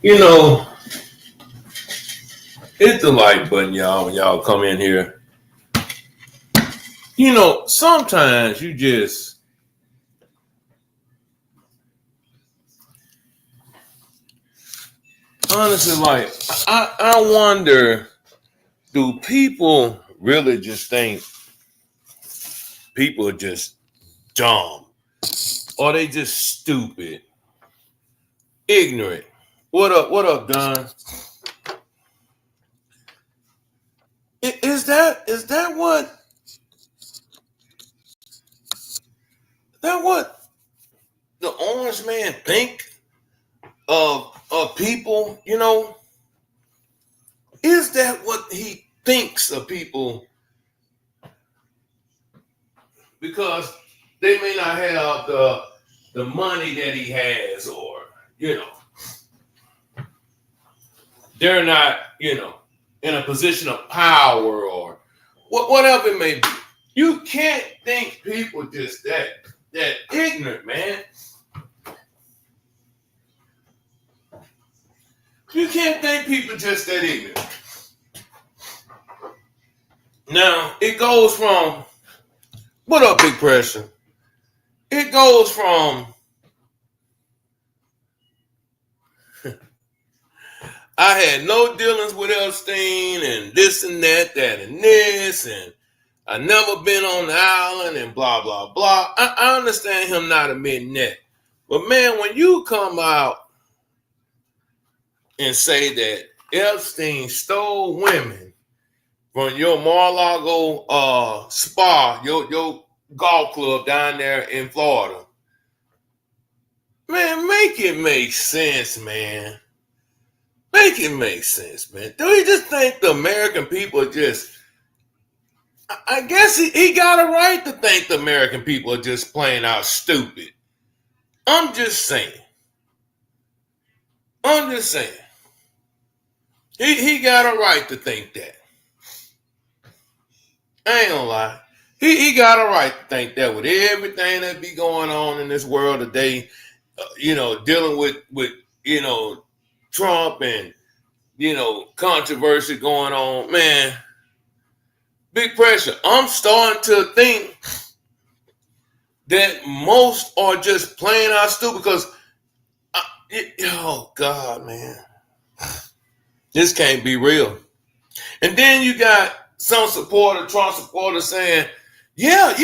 You know, hit the like button, y'all, when y'all come in here. You know, sometimes you just honestly like I wonder, do people really just think people are just dumb? Or they just stupid, ignorant? What up, Don? Is that what the orange man think of people? You know, is that what he thinks of people? Because they may not have the money that he has, or you know, they're not, in a position of power, or whatever it may be. You can't think people just that ignorant, man. You can't think people just that ignorant. Now it goes from, what up, Big Pressure? It goes from, I had no dealings with Epstein and this and that and this, and I never been on the island and blah, blah, blah. I understand him not admitting that. But man, when you come out and say that Epstein stole women from your Mar-a-Lago spa, your golf club down there in Florida, man, make it make sense, man. Make it make sense, man. Do you just think the American people are just... I guess he got a right to think the American people are just plain out stupid. I'm just saying. He got a right to think that. I ain't gonna lie. He got a right to think that with everything that be going on in this world today, dealing with Trump and, controversy going on, man. Big Pressure. I'm starting to think that most are just plain out stupid because, oh God, man, this can't be real. And then you got some Trump supporter saying, yeah.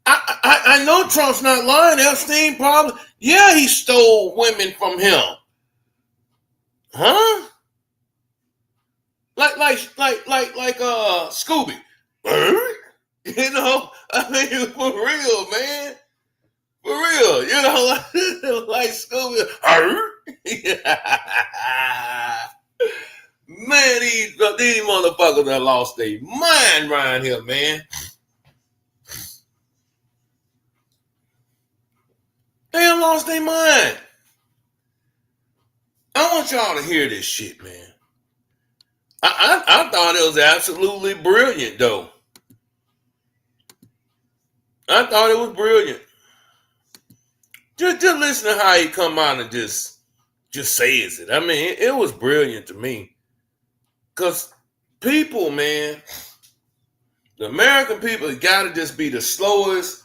I know Trump's not lying. Epstein probably, yeah, he stole women from him. Huh? Like Scooby. I mean, for real, man. For real, like Scooby. Man, these motherfuckers that lost their mind around here, man. They done lost their mind. I want y'all to hear this shit, man. I thought it was absolutely brilliant, though. I thought it was brilliant. Just listen to how he come out and just says it. I mean, it was brilliant to me. Because people, man, the American people got to just be the slowest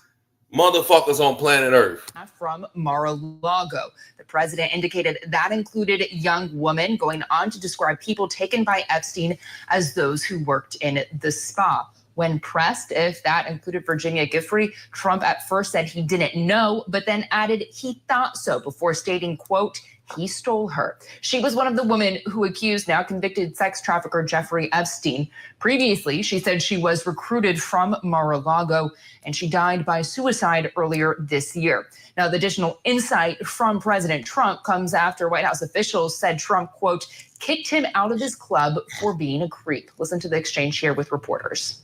motherfuckers on planet Earth. From Mar-a-Lago. The president indicated that included young women, going on to describe people taken by Epstein as those who worked in the spa. When pressed if that included Virginia Giuffre, Trump at first said he didn't know, but then added he thought so before stating, quote, he stole her. She was one of the women who accused now convicted sex trafficker Jeffrey Epstein. Previously, she said she was recruited from Mar-a-Lago and she died by suicide earlier this year. Now, the additional insight from President Trump comes after White House officials said Trump, quote, kicked him out of his club for being a creep. Listen to the exchange here with reporters.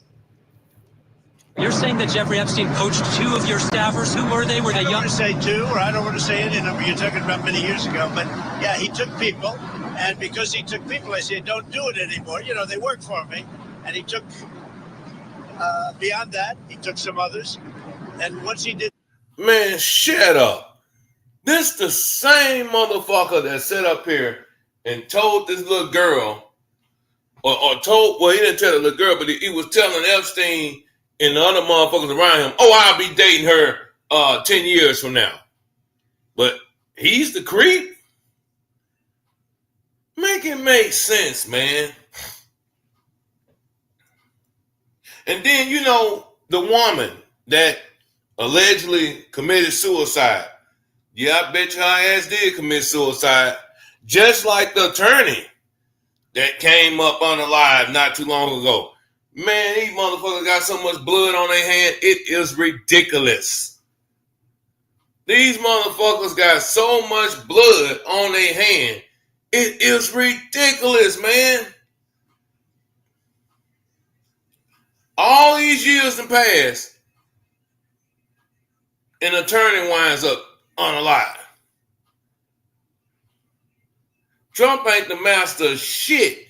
You're saying that Jeffrey Epstein poached 2 of your staffers. Who were they? Were they young? I don't want to say 2, or I don't want to say any number. You're talking about many years ago. But yeah, he took people. And because he took people, I said, don't do it anymore. You know, they work for me. And he took, beyond that, he took some others. And once he did. Man, shut up. This the same motherfucker that sat up here and told this little girl, or told, well, he didn't tell the little girl, but he was telling Epstein and the other motherfuckers around him, oh, I'll be dating her 10 years from now. But he's the creep? Make it make sense, man. And then, you know, the woman that allegedly committed suicide. Yeah, I bet you her ass did commit suicide. Just like the attorney that came up on the live not too long ago. Man, these motherfuckers got so much blood on their hand, it is ridiculous. These motherfuckers got so much blood on their hand, it is ridiculous, man. All these years in past, an attorney winds up unalive. Trump ain't the master of shit.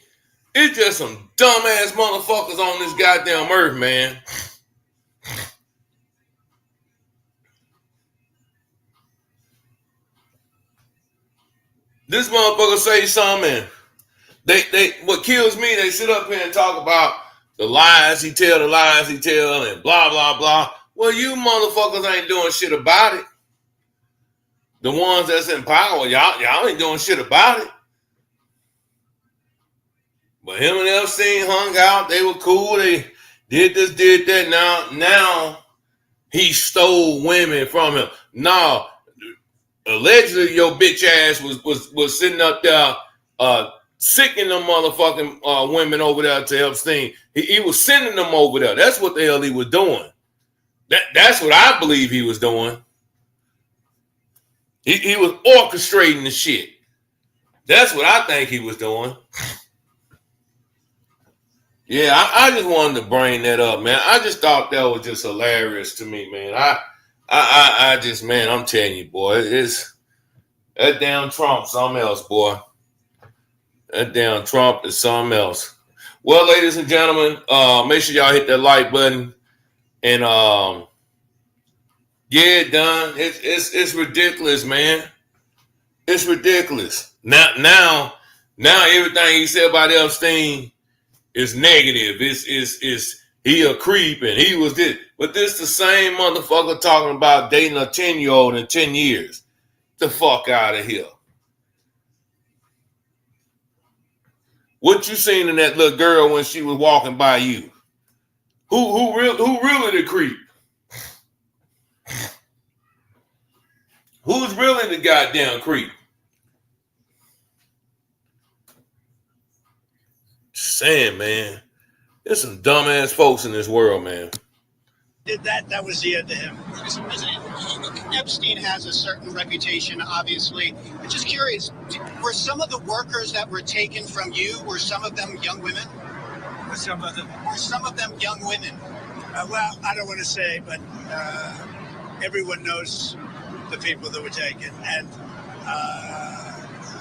It's just some dumbass motherfuckers on this goddamn earth, man. This motherfucker say something. They what kills me, they sit up here and talk about the lies he tell, and blah, blah, blah. Well, you motherfuckers ain't doing shit about it. The ones that's in power, y'all ain't doing shit about it. But him and Epstein hung out. They were cool. They did this, did that. Now he stole women from him. No, allegedly your bitch ass was sitting up there sicking them motherfucking women over there to Epstein. He was sending them over there. That's what the hell he was doing. That's what I believe he was doing. He was orchestrating the shit. That's what I think he was doing. Yeah, I just wanted to bring that up, man. I just thought that was just hilarious to me, man. I just, man, I'm telling you, boy, it's that damn Trump something else, boy. That damn Trump is something else. Well, ladies and gentlemen, make sure y'all hit that like button. And yeah, Don, it's ridiculous, man. It's ridiculous. Now everything he said about Epstein is negative. Is he a creep and he was this. But this the same motherfucker talking about dating a 10-year-old in 10 years. The fuck out of here. What you seen in that little girl when she was walking by you? Who really the creep? Who's really the goddamn creep? Just saying, man. There's some dumbass folks in this world, man. Did that was the end of him. Mr. President, Epstein has a certain reputation, obviously. I'm just curious, were some of the workers that were taken from you, were some of them young women? Were some of them young women? Well, I don't want to say, but everyone knows the people that were taken. And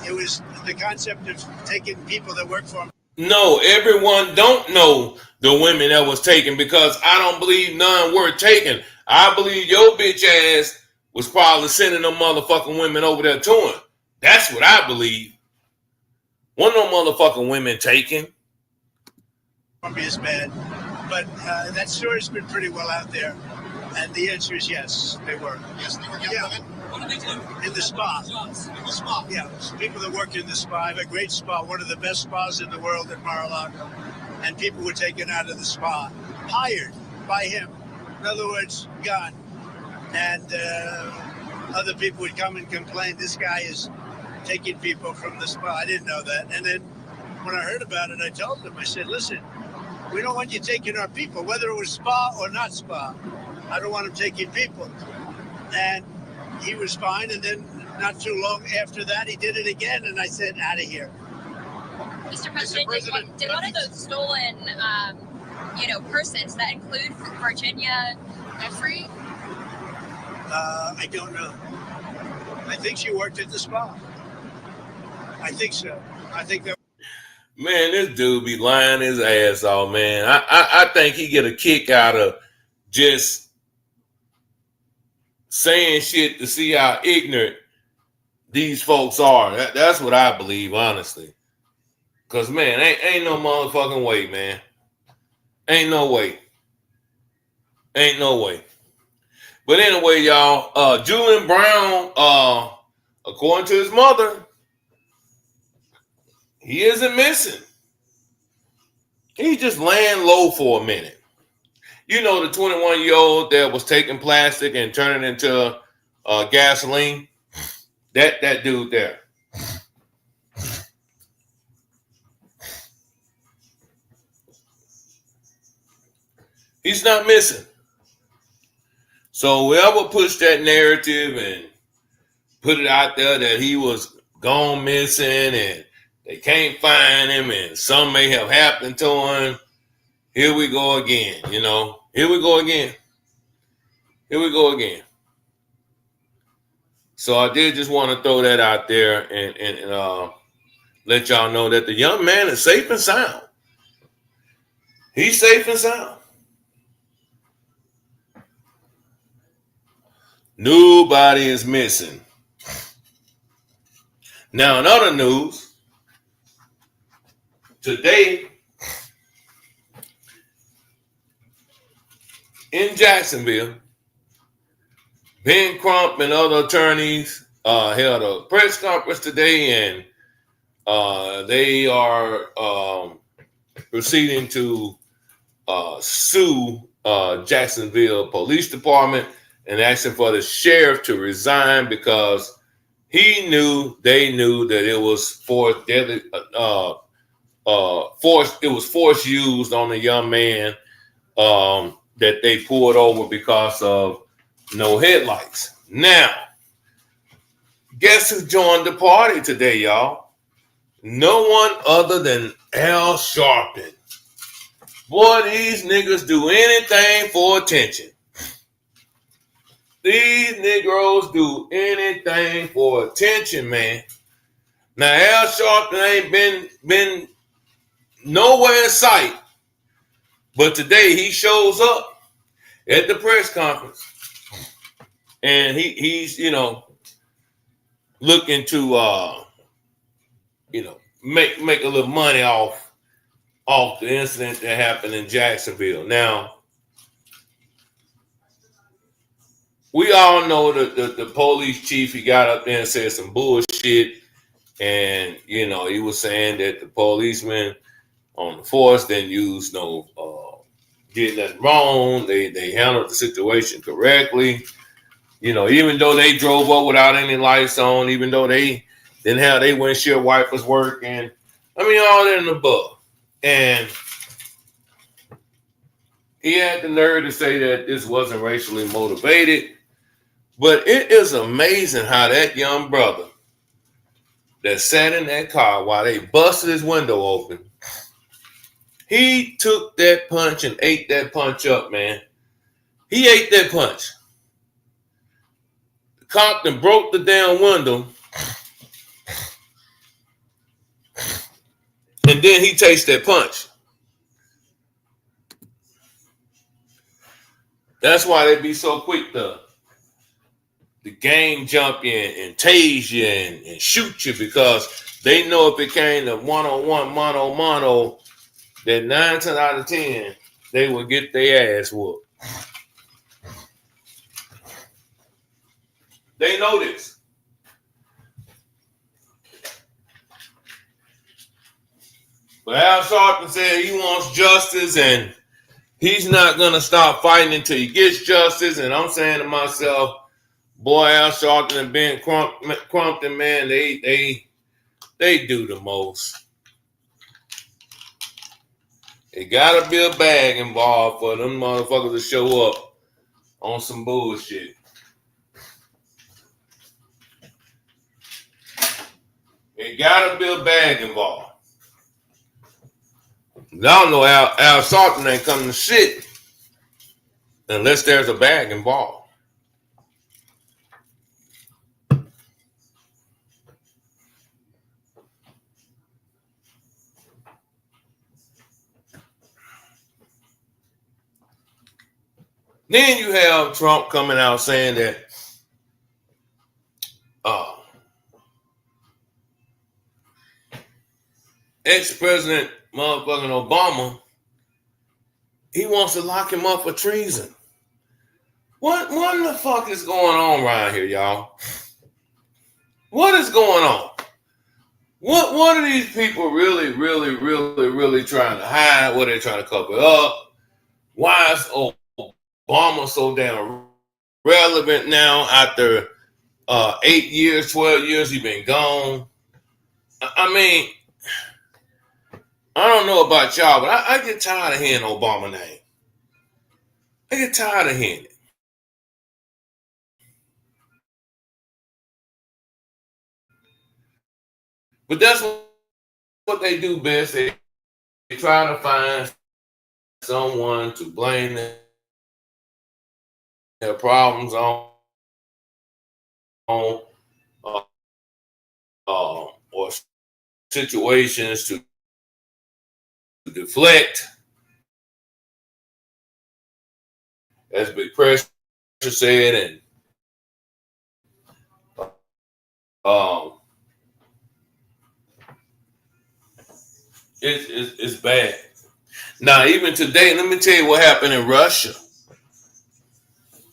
it was the concept of taking people that work for them. No, everyone don't know the women that was taken because I don't believe none were taken. I believe your bitch ass was probably sending them motherfucking women over there to him. That's what I believe. One of them motherfucking women taken. Probably is bad, but that story's been pretty well out there. And the answer is yes, they were. Yes, they were young women. What did they do? In the spa. In the spa. Yeah, people that work in the spa. I have a great spa, one of the best spas in the world at Mar-a-Lago. And people were taken out of the spa, hired by him. In other words, gone. And other people would come and complain, this guy is taking people from the spa. I didn't know that. And then when I heard about it, I told them, I said, listen, we don't want you taking our people, whether it was spa or not spa. I don't want him taking people. And he was fine. And then not too long after that, he did it again. And I said, out of here. Mr. President, did one of those stolen person. Does that include Virginia Giuffre? I don't know. I think she worked at the spa. I think so. I think that. Man, this dude be lying his ass off, man. I think he get a kick out of just saying shit to see how ignorant these folks are. That's what I believe, honestly. Because, man, ain't no motherfucking way, man. Ain't no way. Ain't no way. But anyway, y'all, Julian Brown, according to his mother, he isn't missing. He's just laying low for a minute. You know, the 21-year-old that was taking plastic and turning it into gasoline? That dude there. He's not missing. So whoever pushed that narrative and put it out there that he was gone missing and they can't find him and something may have happened to him, here we go again, you know. Here we go again. Here we go again. So I did just want to throw that out there and let y'all know that the young man is safe and sound. He's safe and sound. Nobody is missing. Now, in other news, today in Jacksonville, Ben Crump and other attorneys held a press conference today, and they are proceeding to sue Jacksonville Police Department and asking for the sheriff to resign because they knew that it was force used on the young man that they pulled over because of no headlights. Now, guess who joined the party today, y'all? No one other than Al Sharpton. Boy, these niggas do anything for attention. These Negroes do anything for attention, man. Now, Al Sharpton ain't been nowhere in sight, but today he shows up at the press conference, and he's looking to make a little money off the incident that happened in Jacksonville. Now, we all know that the police chief, he got up there and said some bullshit. And, he was saying that the policemen on the force didn't use did nothing wrong. They handled the situation correctly. Even though they drove up without any lights on, even though they didn't have their windshield wipers working. I mean, all that and above. And he had the nerve to say that this wasn't racially motivated. But it is amazing how that young brother that sat in that car while they busted his window open, he took that punch and ate that punch up, man. He ate that punch. The cop then broke the damn window, and then he takes that punch. That's why they be so quick to the gang jump in and tase you and shoot you, because they know if it came to one-on-one, mano, that 9 times out of 10, they will get their ass whooped. They know this. But Al Sharpton said he wants justice and he's not going to stop fighting until he gets justice. And I'm saying to myself, boy, Al Sharpton and Ben Crumpton, man, they do the most. It gotta be a bag involved for them motherfuckers to show up on some bullshit. It gotta be a bag involved. Y'all know Al Sharpton ain't coming to shit unless there's a bag involved. Then you have Trump coming out saying that ex-president motherfucking Obama, he wants to lock him up for treason. What the fuck is going on around here, y'all? What is going on? What are these people really trying to hide? What are they trying to cover up? Why is Obama so damn relevant now after 8 years, 12 years he been gone? I mean, I don't know about y'all, but I get tired of hearing Obama name. I get tired of hearing it. But that's what they do best. They try to find someone to blame their problems on, or situations to deflect. As Big Pressure said, and it's bad. Now, even today, let me tell you what happened in Russia.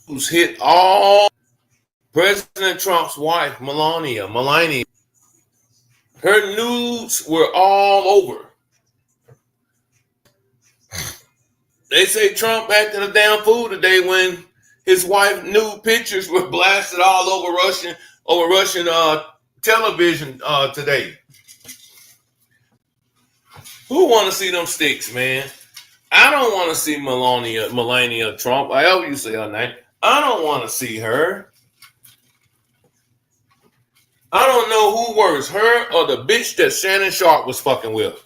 Who's hit all President Trump's wife, Melania. Her nudes were all over. They say Trump acted a damn fool today when his wife nude pictures were blasted all over Russian television today. Who want to see them sticks, man? I don't want to see Melania Trump. However you say her name. I don't want to see her. I don't know who worse, her or the bitch that Shannon Sharp was fucking with.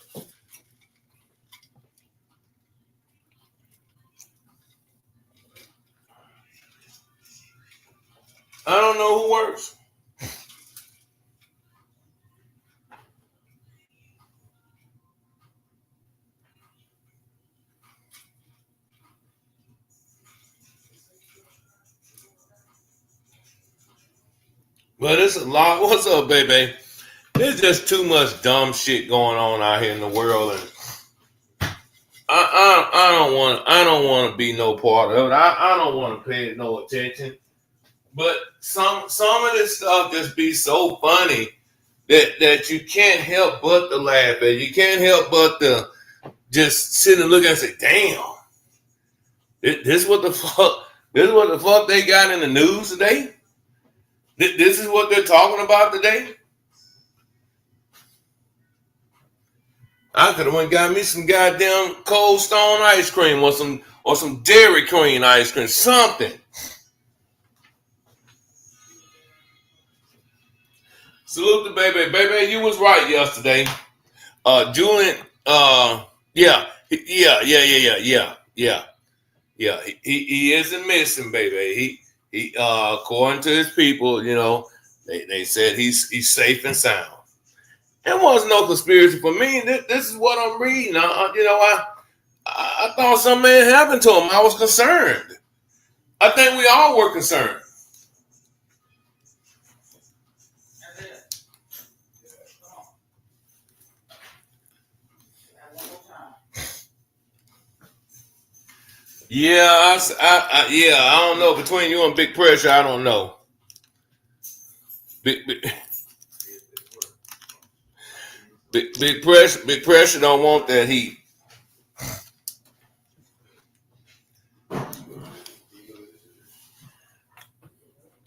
I don't know who worse. But it's a lot. What's up, baby? There's just too much dumb shit going on out here in the world, and I don't want to be no part of it. I don't want to pay it no attention. But some of this stuff just be so funny that you can't help but to laugh at. You can't help but to just sit and look and say, "Damn, this what the fuck? This is what the fuck they got in the news today? This is what they're talking about today." I could have went and got me some goddamn Cold Stone ice cream or some Dairy Queen ice cream, something. Salute to Baby. Baby, you was right yesterday. Julian, yeah. He isn't missing, baby. He according to his people, you know, they said he's safe and sound. It wasn't no conspiracy for me. This is what I'm reading. I thought something had happened to him. I was concerned. I think we all were concerned. Yeah, I don't know. Between you and Big Pressure, I don't know. Big Pressure don't want that heat.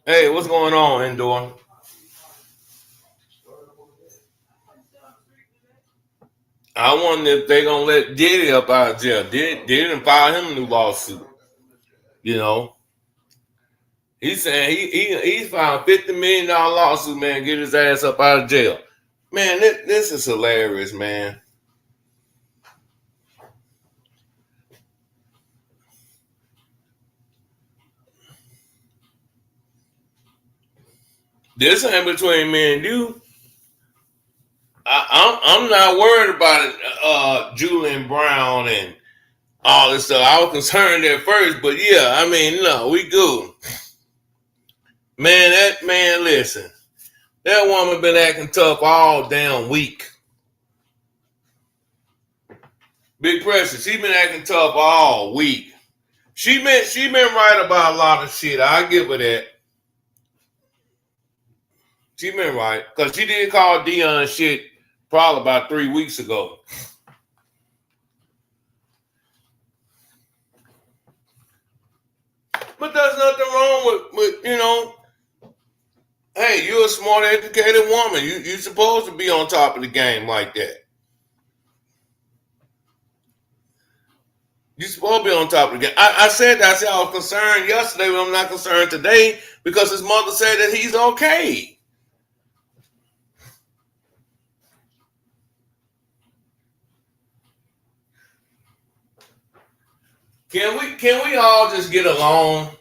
Hey, what's going on, Endor? I wonder if they gonna let Diddy up out of jail. Diddy didn't file him a new lawsuit. You know, he's saying he's filed $50 million lawsuit, man. Get his ass up out of jail. Man, this is hilarious, man. This ain't between me and you. I'm not worried about it, Julian Brown and all this stuff. I was concerned at first, but yeah, I mean, no, we good. Man, listen. That woman been acting tough all damn week. Big Pressure, she been acting tough all week. She been right about a lot of shit. I give her that. She been right. Because she did call Dion shit probably about 3 weeks ago. But there's nothing wrong with you know, hey, you're a smart, educated woman. You're supposed to be on top of the game like that. You're supposed to be on top of the game. I said that. I said I was concerned yesterday, but I'm not concerned today because his mother said that he's okay. Can we all just get along?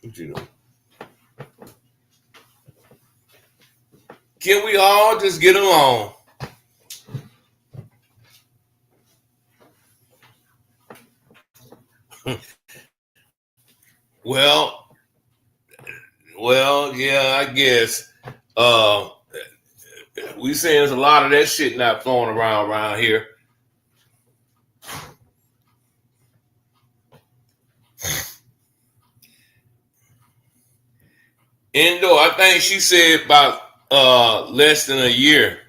You know. Can we all just get along? Well, yeah, I guess. We saying there's a lot of that shit not flowing around here. Endo, I think she said about less than a year.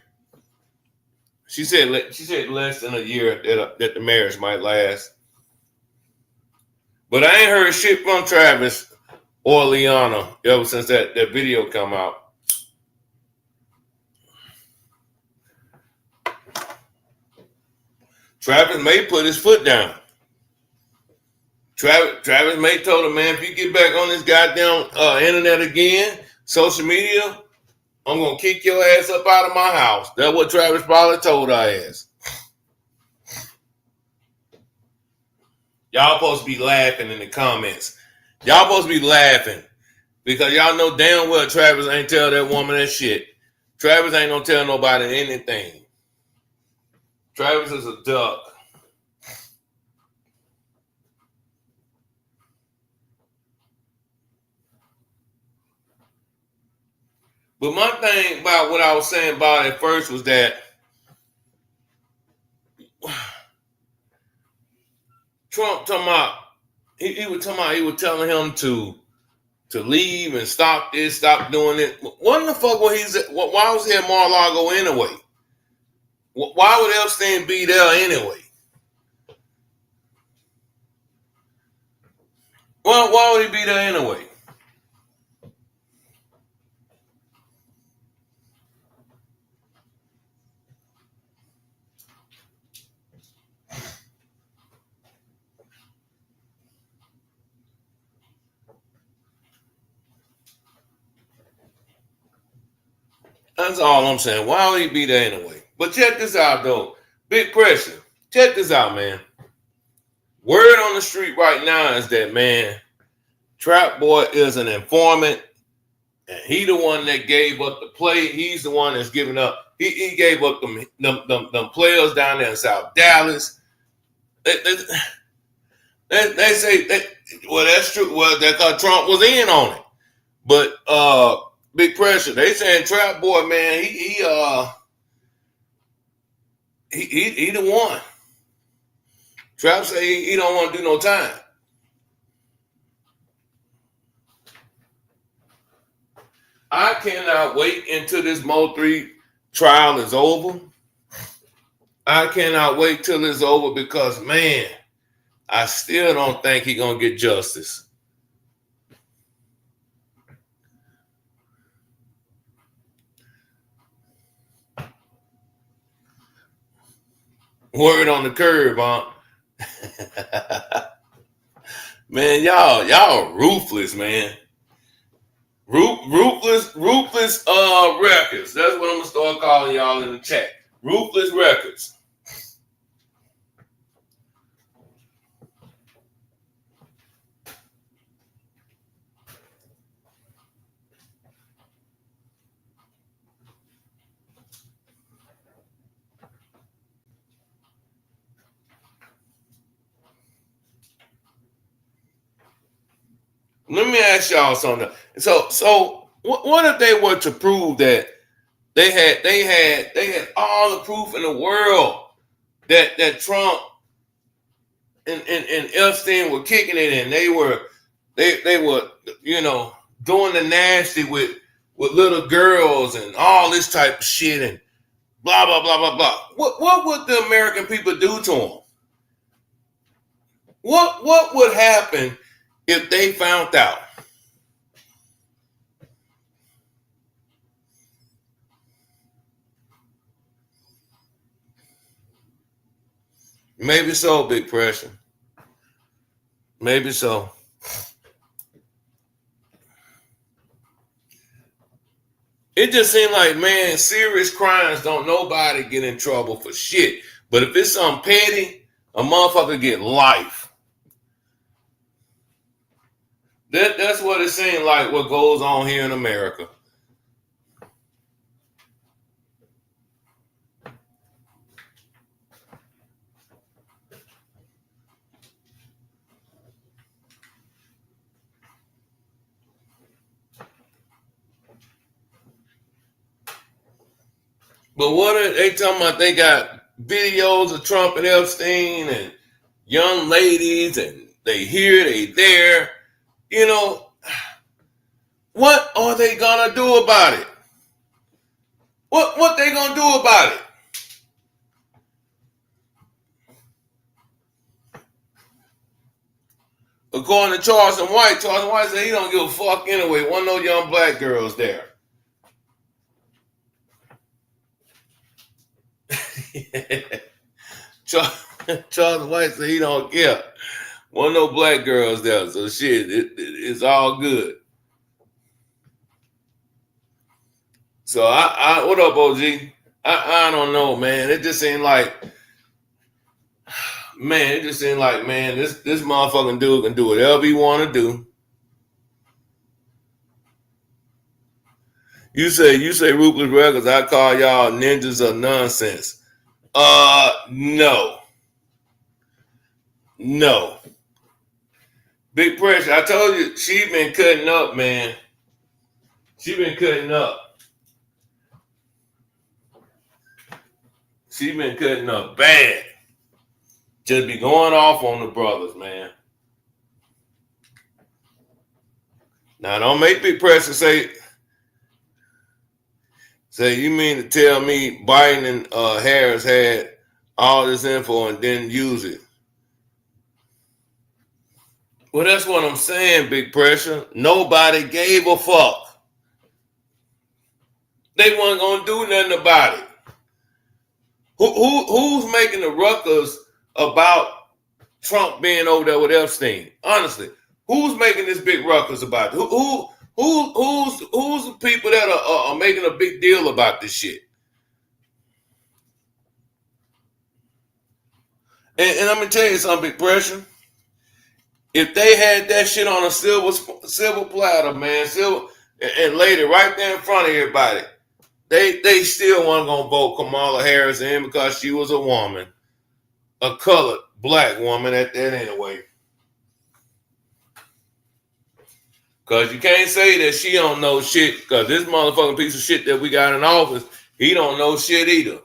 She said less than a year that the marriage might last. But I ain't heard shit from Travis or Liana ever since that video come out. Travis May put his foot down. Travis May told him, man, if you get back on this goddamn internet again, social media, I'm going to kick your ass up out of my house. That's what Travis probably told our ass. Y'all supposed to be laughing in the comments. Y'all supposed to be laughing because y'all know damn well Travis ain't tell that woman that shit. Travis ain't going to tell nobody anything. Travis is a duck. But my thing about what I was saying about it first was that Trump he was telling him to leave and stop this, stop doing it. What in the fuck was why was he at Mar-a-Lago anyway? Why would Epstein be there anyway? Why would he be there anyway? That's all I'm saying. Why would he be there anyway? But check this out, though. Big Pressure. Check this out, man. Word on the street right now is that, man, Trap Boy is an informant, and he the one that gave up the play. He's the one that's giving up. He gave up them players down there in South Dallas. They say that, well, that's true. Well, that's because Trump was in on it. But Big Pressure, they saying Trap Boy, man, he the one. Trap say he don't want to do no time. I cannot wait until this Mo 3 trial is over. I cannot wait till it's over because, man, I still don't think he's going to get justice. Word on the curb, huh? Man, y'all ruthless, man. Ruthless records. That's what I'm gonna start calling y'all in the chat. Ruthless records. Let me ask y'all something. So what if they were to prove that they had all the proof in the world that Trump and Epstein were kicking it in. They were doing the nasty with little girls and all this type of shit and blah blah blah blah blah. What would the American people do to them? What would happen if they found out? Maybe so, Big Pressure. Maybe so. It just seemed like, man, serious crimes don't nobody get in trouble for shit. But if it's something petty, a motherfucker get life. That's what it seemed like what goes on here in America. But what are they talking about? They got videos of Trump and Epstein and young ladies, and they here, they there. You know, what are they gonna do about it? What they gonna do about it? According to Charleston White said he don't give a fuck anyway. Wasn't no young black girls there. Charles White said he don't care. Wasn't no black girls there, so shit, it's all good. So I what up, OG? I don't know, man. It just seemed like, man, this motherfucking dude can do whatever he want to do. You say Ruthless Records, I call y'all ninjas of nonsense. No. Big Pressure, I told you, she been cutting up, man. She been cutting up. She been cutting up bad. Just be going off on the brothers, man. Now, don't make Big Pressure say, you mean to tell me Biden and Harris had all this info and didn't use it? Well, that's what I'm saying, Big Pressure. Nobody gave a fuck. They weren't gonna do nothing about it. Who's making the ruckus about Trump being over there with Epstein? Honestly, who's making this big ruckus about it? Who's the people that are making a big deal about this shit? And I'm gonna tell you something, Big Pressure. If they had that shit on a silver platter, man, and laid it right there in front of everybody, they still weren't gonna vote Kamala Harris in because she was a woman, a colored black woman at that anyway. Because you can't say that she don't know shit, because this motherfucking piece of shit that we got in office, he don't know shit either.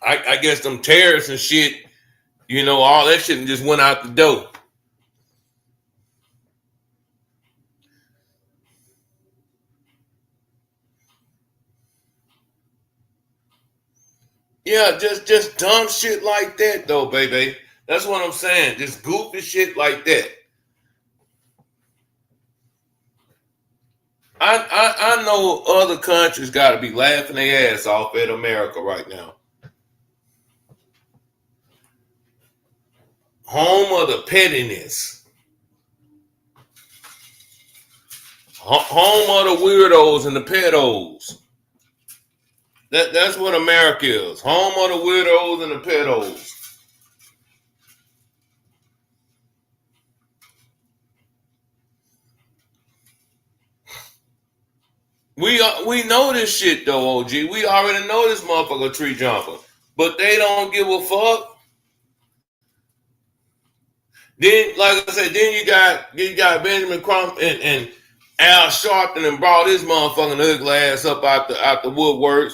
I guess them terrorists and shit, all that shit just went out the door. Yeah, just dumb shit like that, though, baby. That's what I'm saying. Just goofy shit like that. I know other countries got to be laughing their ass off at America right now. Home of the pettiness. Home of the weirdos and the pedos. That's what America is. Home of the weirdos and the pedos. We know this shit though, OG. We already know this motherfucker tree jumper. But they don't give a fuck. Then, like I said, then you got Benjamin Crump and Al Sharpton and brought his motherfucking ugly ass up out the woodworks.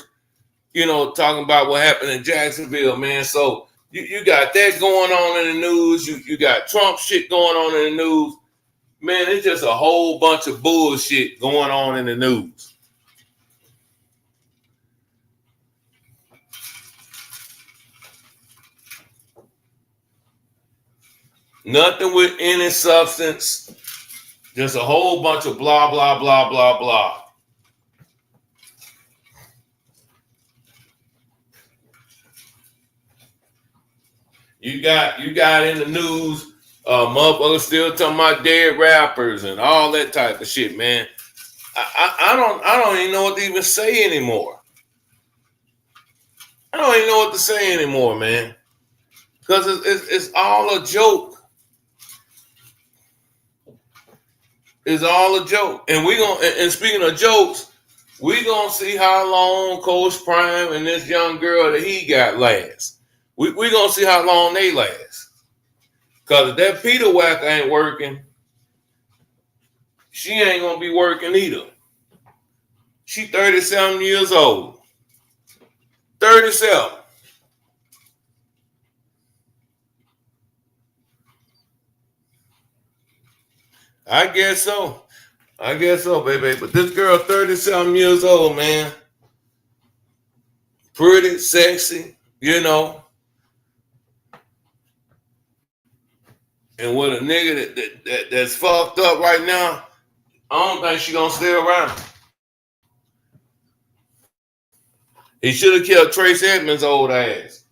You know, talking about what happened in Jacksonville, man. So you got that going on in the news. You got Trump shit going on in the news. Man, it's just a whole bunch of bullshit going on in the news. Nothing with any substance. Just a whole bunch of blah, blah, blah, blah, blah. You got in the news, motherfuckers still talking about dead rappers and all that type of shit, man. I don't even know what to even say anymore. I don't even know what to say anymore, man. Because it's all a joke. It's all a joke. And and speaking of jokes, we gonna see how long Coach Prime and this young girl that he got lasts. We gonna see how long they last. Cause if that Peter whack ain't working, she ain't gonna be working either. She 37 years old. 37. I guess so. Baby. But this girl, 37 years old, man. Pretty, sexy, you know. And with a nigga that's fucked up right now, I don't think she gonna stay around. He should have killed Trace Edmonds' old ass.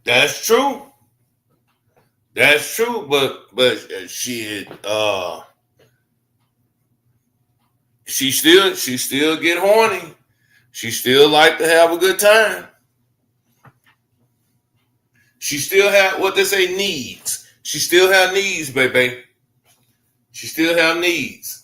That's true. That's true, but she still get horny. She still like to have a good time. She still have what they say needs. She still have needs, baby. She still have needs.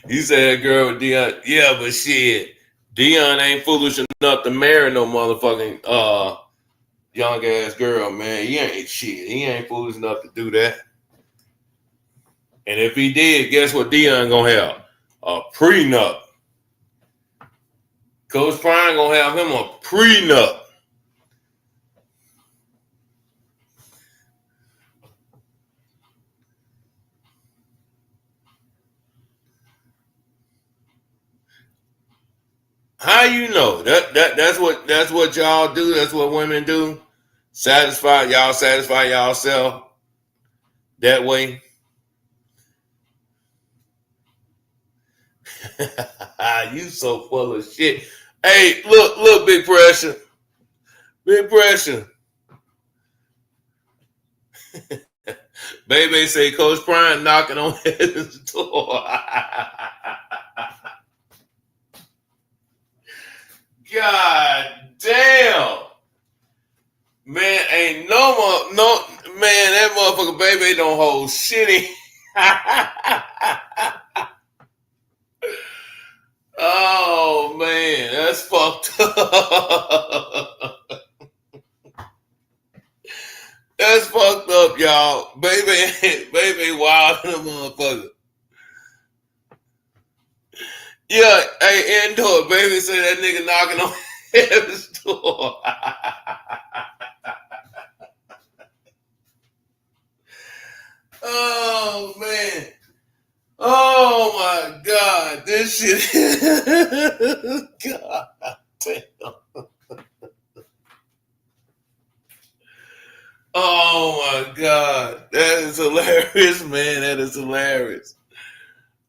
You said girl with Dion. Yeah, but shit. Dion ain't foolish enough to marry no motherfucking young ass girl, man. He ain't shit. He ain't foolish enough to do that. And if he did, guess what Dion gonna have? A prenup. Coach Prime gonna have him a prenup. How you know? That's what y'all do. That's what women do. Satisfy yourself that way. You so full of shit. Hey, look, Big Pressure. Big Pressure. Baby say Coach Prime knocking on his door. God damn. Man, ain't no man, that motherfucker baby don't hold shitty. Oh man, that's fucked up. That's fucked up, y'all. Baby wild in the motherfucker. Yeah, hey, indoor, baby say that nigga knocking on his door. Oh man. Oh my God. This shit. God damn. Oh my God. That is hilarious, man. That is hilarious.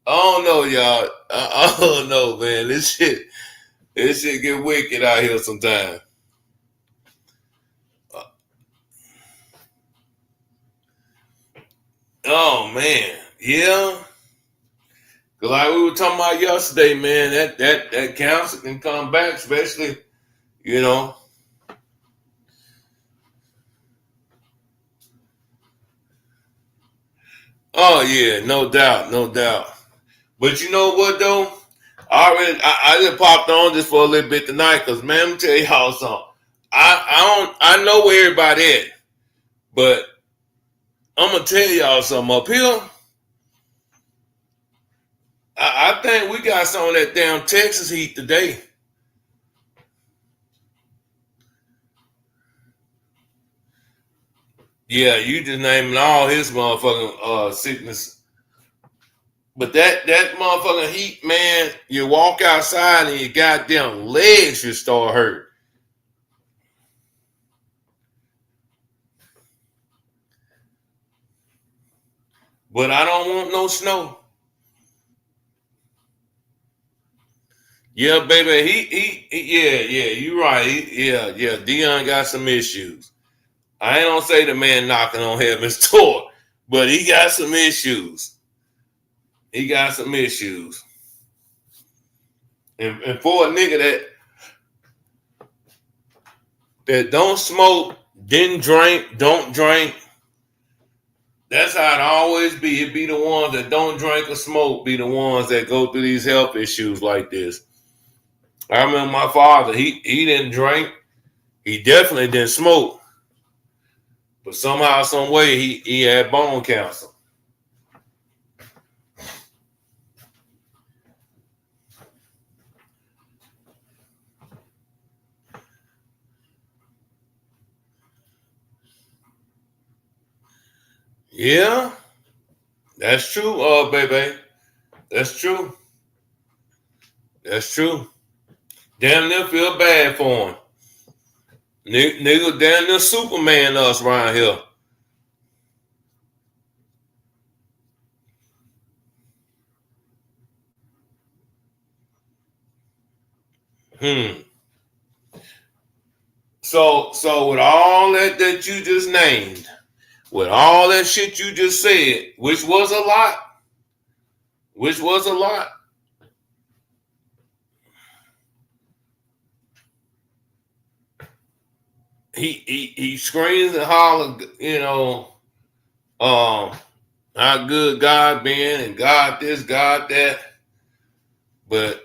I don't know, y'all. I don't know, man. This shit get wicked out here sometimes. Oh man, yeah. Cause like we were talking about yesterday, man, that cancer can come back, especially, you know. Oh yeah, no doubt, no doubt. But you know what though? I just popped on just for a little bit tonight, cause man, let me tell y'all something. I know where everybody at, but I'm gonna tell y'all something up here. I think we got some of that damn Texas heat today. Yeah, you just naming all his motherfucking sickness. But that motherfucking heat, man, you walk outside and your goddamn legs just start hurt. But I don't want no snow. Yeah, baby, yeah, you right. Yeah, Dion got some issues. I ain't gonna say the man knocking on heaven's door, but he got some issues. He got some issues. And for a nigga that don't smoke, didn't drink, don't drink, that's how it always be. It be the ones that don't drink or smoke be the ones that go through these health issues like this. I remember my father, he didn't drink. He definitely didn't smoke. But somehow, some way, he had bone cancer. Yeah, that's true, baby. That's true. That's true. Damn near feel bad for him. Nigga damn near Superman us around here. So with all that you just named, with all that shit you just said, which was a lot, he screams and hollers, you know, how good God been and God this, God that. But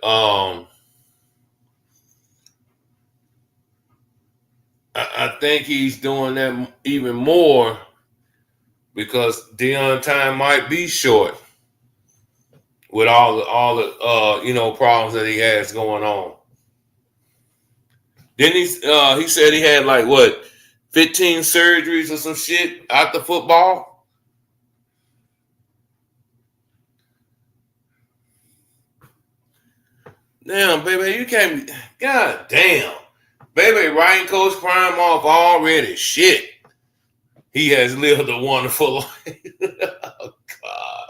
I think he's doing that even more because Deion time might be short with all the problems that he has going on. Then he said he had like what 15 surgeries or some shit after football. Damn, baby, you can't be. God damn, baby, writing Coach Prime off already. Shit, he has lived a wonderful life. Oh God.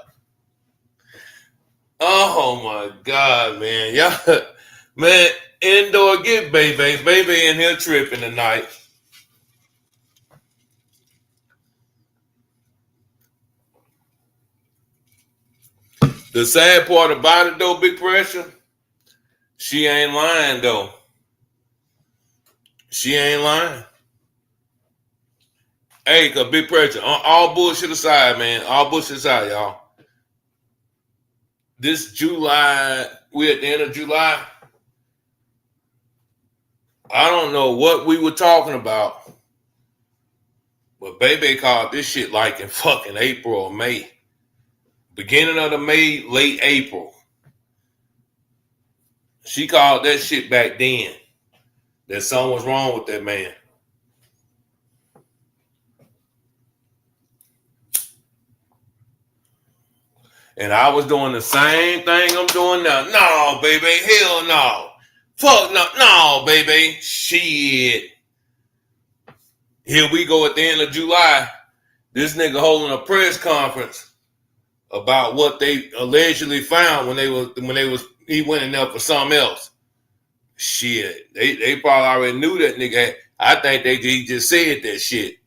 Oh my God, man, y'all, man, indoor get baby in here tripping tonight. The sad part about it, though, Big Pressure, she ain't lying, though. She ain't lying. Hey, cause Big Pressure, all bullshit aside, man. All bullshit aside, y'all. This July, we're at the end of July. I don't know what we were talking about, but Baby called this shit like in fucking April or May. Beginning of the May, late April. She called that shit back then. That something was wrong with that man. And I was doing the same thing I'm doing now. No, baby, hell no. Fuck no, baby. Shit. Here we go at the end of July. This nigga holding a press conference about what they allegedly found when he went in there for something else. Shit. They probably already knew that nigga. I think he just said that shit.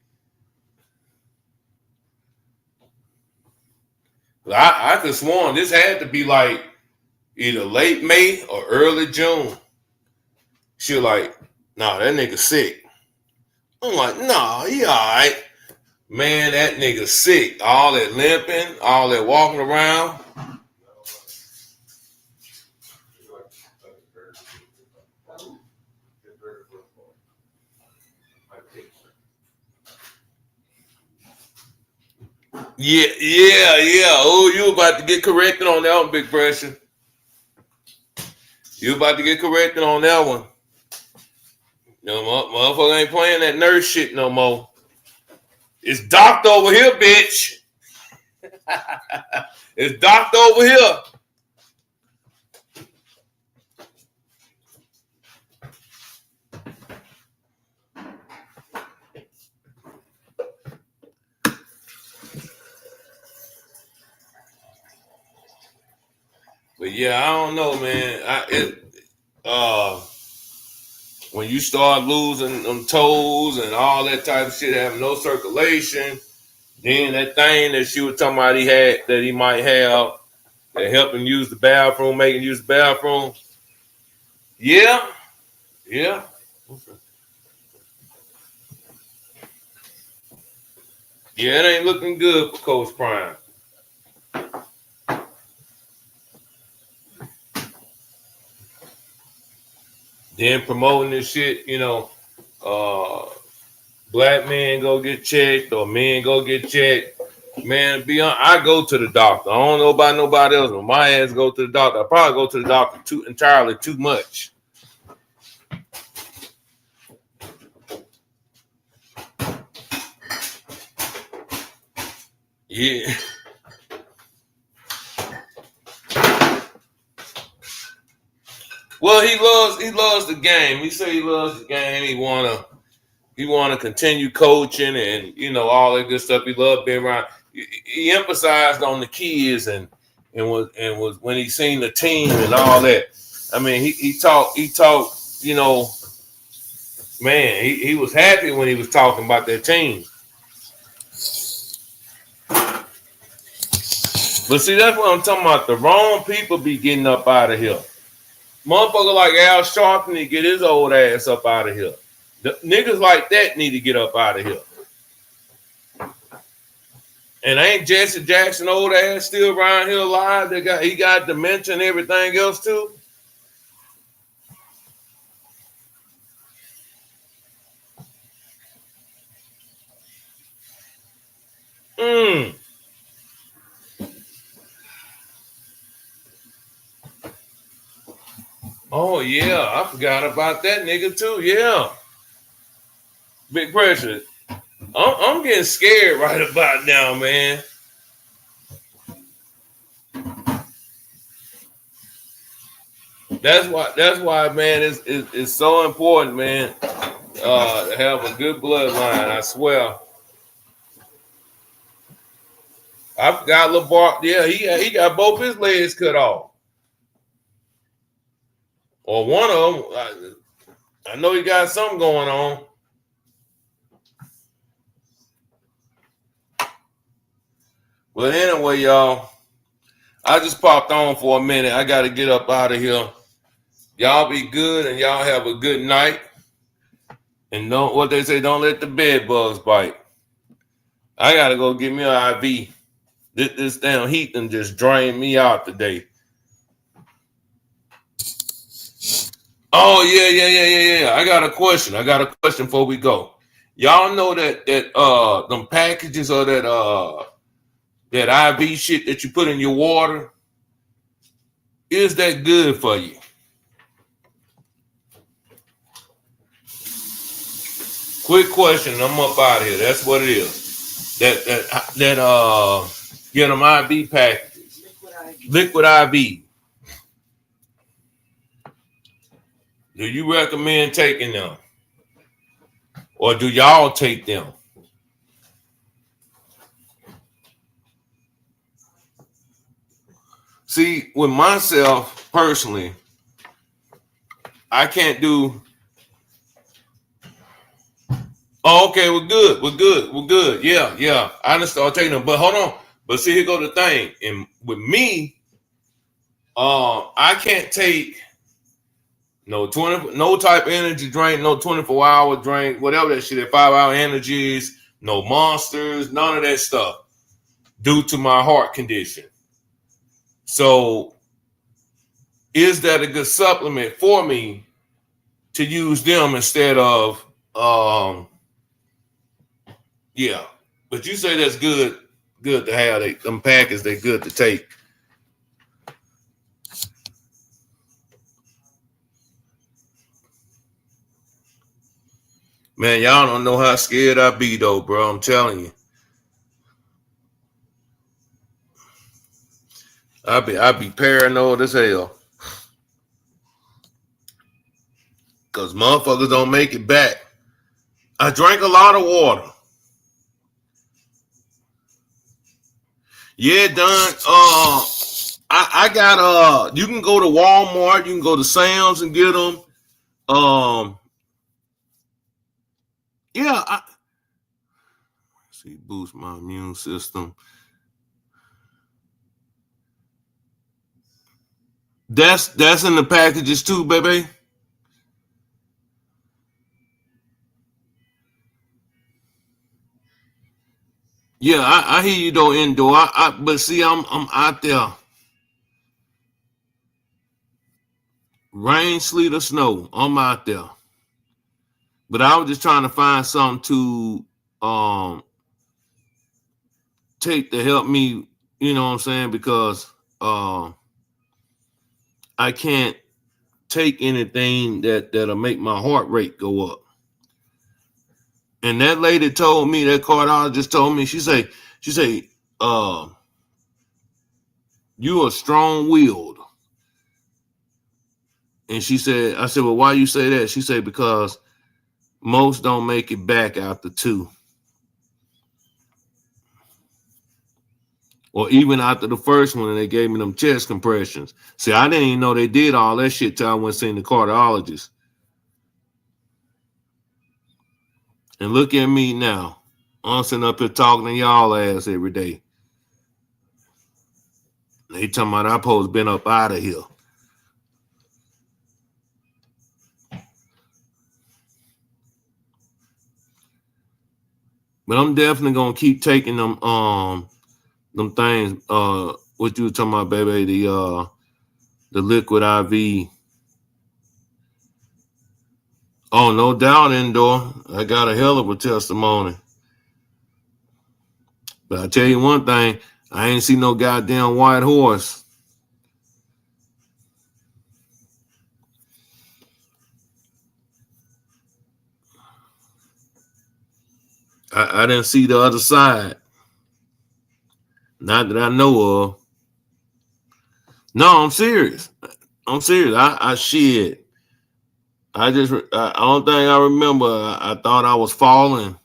I could sworn this had to be like either late May or early June. She was like, nah, that nigga sick. I'm like, nah, he all right. Man, that nigga sick. All that limping, all that walking around. Yeah. Oh, you about to get corrected on that one, Big Pressure. You about to get corrected on that one. No, motherfucker ain't playing that nurse shit no more. It's doctor over here, bitch. It's doctor over here. But yeah, I don't know, man. When you start losing them toes and all that type of shit, having no circulation, then that thing that she was talking about he might have that help him use the bathroom, make him use the bathroom. Yeah. Yeah, it ain't looking good for Coach Prime. Then promoting this shit, black men go get checked or men go get checked. Man, I go to the doctor. I don't know about nobody else, but my ass go to the doctor. I probably go to the doctor entirely too much. Yeah. Well, he loves the game. He say he loves the game. He wanna continue coaching and all that good stuff. He loved being around. He emphasized on the kids and was when he seen the team and all that. I mean, he talked. Man, he was happy when he was talking about that team. But see, that's what I'm talking about. The wrong people be getting up out of here. Motherfucker like Al Sharpton need to get his old ass up out of here. The niggas like that need to get up out of here. And ain't Jesse Jackson old ass still around here alive? He got dementia and everything else too. Oh yeah, I forgot about that nigga too. Yeah, Big Pressure. I'm getting scared right about now, man. That's why, man. It's so important, man, to have a good bloodline. I swear. I forgot LeBart. Yeah, he got both his legs cut off. Or one of them. I know he got something going on. But anyway, y'all, I just popped on for a minute. I got to get up out of here. Y'all be good and y'all have a good night. And what they say, don't let the bed bugs bite. I got to go get me an IV. This damn heat done just drained me out today. Oh, yeah. I got a question before we go. Y'all know that them packages or that IV shit that you put in your water, is that good for you? Quick question, I'm up out of here. That's what it is. Get them IV packages. Liquid IV. Do you recommend taking them? Or do y'all take them? See, with myself personally, I can't do. Oh, okay, we're good. Yeah. I understand taking them. But hold on. But see, here go the thing. And with me, I can't take no type of energy drink, no 24-hour drink, whatever that shit, that 5-hour energies, no monsters, none of that stuff, due to my heart condition. So, is that a good supplement for me to use them instead of yeah. But you say that's good to have. Them packets, they're good to take. Man, y'all don't know how scared I be though, bro. I'm telling you. I be paranoid as hell. Cause motherfuckers don't make it back. I drank a lot of water. Yeah, done. I got you can go to Walmart, you can go to Sam's and get them. Yeah, see, boost my immune system. That's in the packages too, baby. Yeah, I hear you though, indoor. But see, I'm out there. Rain, sleet, or snow, I'm out there. But I was just trying to find something to take to help me, you know what I'm saying? Because I can't take anything that'll make my heart rate go up. And that lady told me, that cardiologist told me, she say, you are strong-willed. And she said, I said, well, why you say that? She said, because most don't make it back after 2. Or even after the first one, and they gave me them chest compressions. See, I didn't even know they did all that shit till I went seeing the cardiologist. And look at me now. I'm sitting up here talking to y'all ass every day. They talking about I supposed to been up out of here. But I'm definitely gonna keep taking them things. What you were talking about, baby? The liquid IV. Oh, no doubt, indoor. I got a hell of a testimony. But I tell you one thing, I ain't seen no goddamn white horse. I didn't see the other side. Not that I know of. No, I'm serious. I'm serious. I shit. I don't think I remember. I thought I was falling.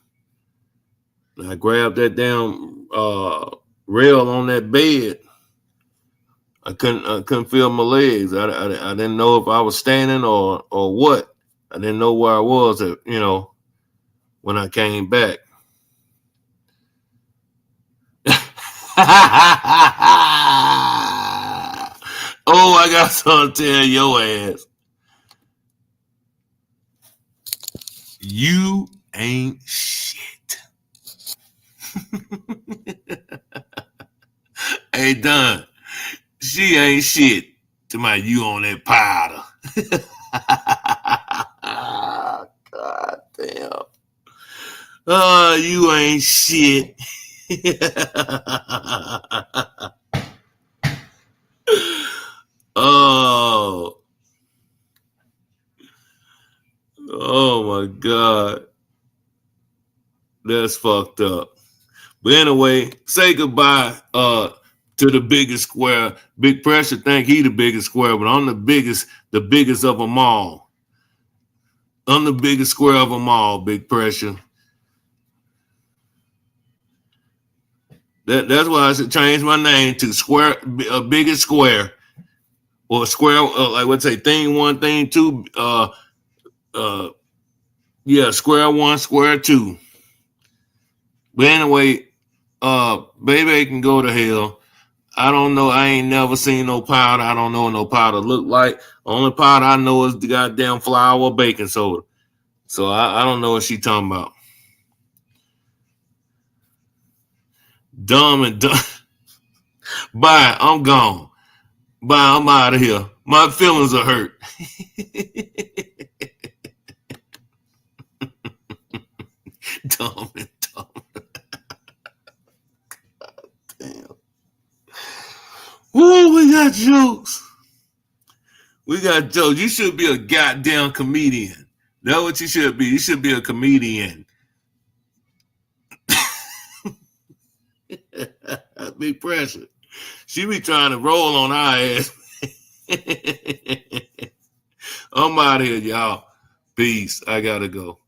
I grabbed that damn rail on that bed. I couldn't feel my legs. I didn't know if I was standing or what. I didn't know where I was, when I came back. Oh, I got something to tell your ass. You ain't shit. Hey, Don, she ain't shit. To my you on that powder. God damn. Oh, you ain't shit. Oh my God. That's fucked up. But anyway, say goodbye to the biggest square. Big Pressure think he the biggest square, but I'm the biggest of them all. I'm the biggest square of them all, Big Pressure. That's why I should change my name to Square, Biggest Square. Or Square, like let's say thing 1, thing 2, yeah, Square 1, Square 2. But anyway, Baby can go to hell. I don't know. I ain't never seen no powder. I don't know what no powder look like. Only powder I know is the goddamn flour or baking soda. So I don't know what she talking about. Dumb and dumb. Bye. I'm gone. Bye. I'm out of here. My feelings are hurt. Dumb and dumb. Damn. Woo, we got jokes. We got jokes. You should be a goddamn comedian. That's what you should be. You should be a comedian. Big pressure. She be trying to roll on our ass. I'm out of here, y'all. Peace. I gotta go.